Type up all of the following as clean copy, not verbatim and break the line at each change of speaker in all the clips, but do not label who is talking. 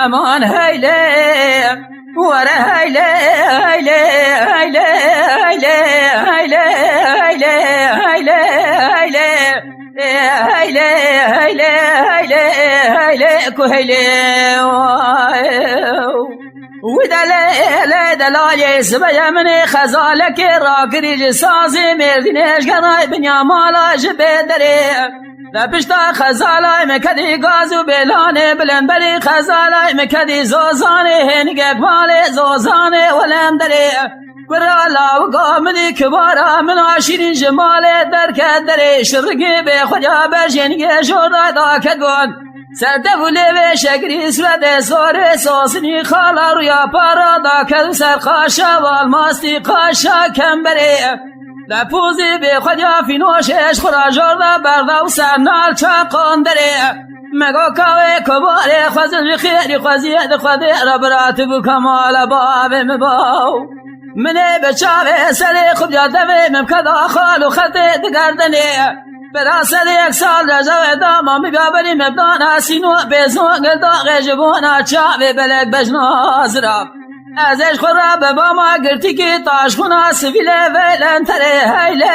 امان هیله وره هیله هیله هیله هیله هیله هیله هیله هیله هیله هیله هیله کوهیله ودلال دلال سبيا من خزالك راكري سازي مردنش قراي بنيا مالا جبدري لبشتا خزالاي مكدي غازو بلاني بلن بري خزالاي مكدي زوزاني هنگك مالي زوزاني ولم دري برالا وقامدي كبارا من عشرين جمالي درك دري شرقي بخجا بجنگي جورا داك قون سردفولی و شگری سرد ساره ساسنی خالا رویا پارا دا کدو سرخاشا والماستی قاشا کمبره لپوزی به خودیا فینوشش خراجار دا بردا و سرنال چاقان دره مگا کاوه کباره خوزن خیری خوزید خوده ربرات بو کمال باب مباو منه بچاوه سر خوب جاده ممکدا خالو خطه دگردنه براسل یک سال رجوه داما میبابری مبدان حسینو بیزون داغ جبونا چاوه بلک بجناز را ازش خورا به باما گرتی که تاشخونا سویله ویلنتره هیله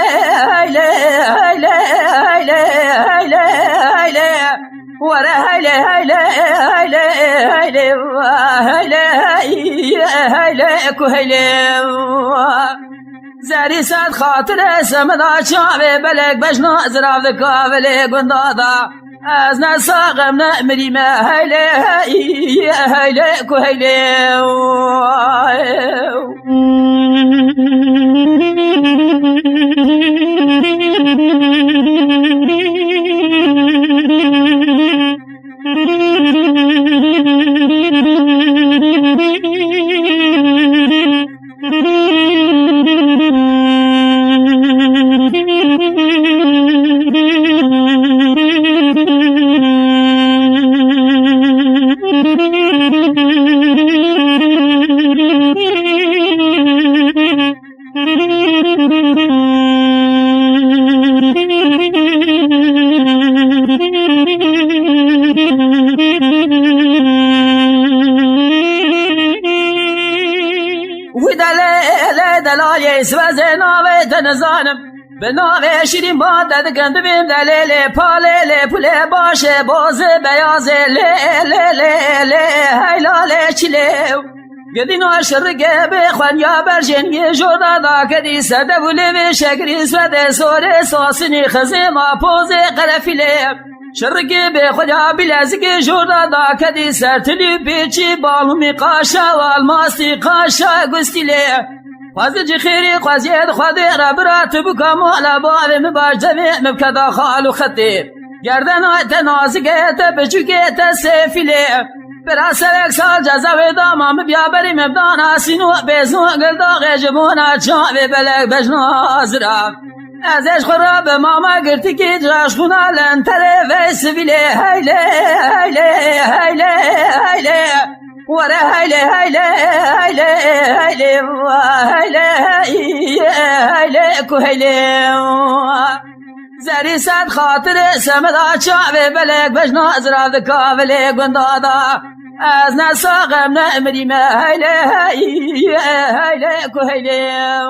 هیله هیله هیله هیله هیله وره هیله هیله هیله هیله هیله هیله کوهیله زری صد خاطر سمدا چاوه بلک بجنا زراف دکاوله گندادا از نساقم نمریم هیله هیله کوهیله دلال سوز ناوه تنزانم به ناوه شیرین باده دگندویم دلیل پالیل پوله باشه بازه بیازه لیلیلیلی هیلاله چیله گدینو شرگه بخوان یا برجنگی جوردا دا کدی سده بوله و شگری سوده سوره ساسنی خزه ما پوزه قرفیله شرگه بخویا بلزگی جوردا دا کدی سرتلی پیچی بالومی قاشا والماستی قاشا گستیله خوازی خیری خوازید خواده ربرات بکم والا بالم باجمه مبکدا خالو خطی گردن آیت نازگیت بچوکیت سیفیله براسر یک سال جزاوی دامام بیا بری مبدان آسینو بیزنو گلداغ جبونا چاوی بلک بجناز را ازش خورا به ماما گرتی که جاش خونا لنتره وی سویله هیله هیله هیله هیله وره هیله هیله هیله هیله هیله هیله کوهیله زری صد خاطر سمدا چاوه بلک بجنا زراف دکاوله گندادا از نساقم نمریم هیله هیله هیله کوهیله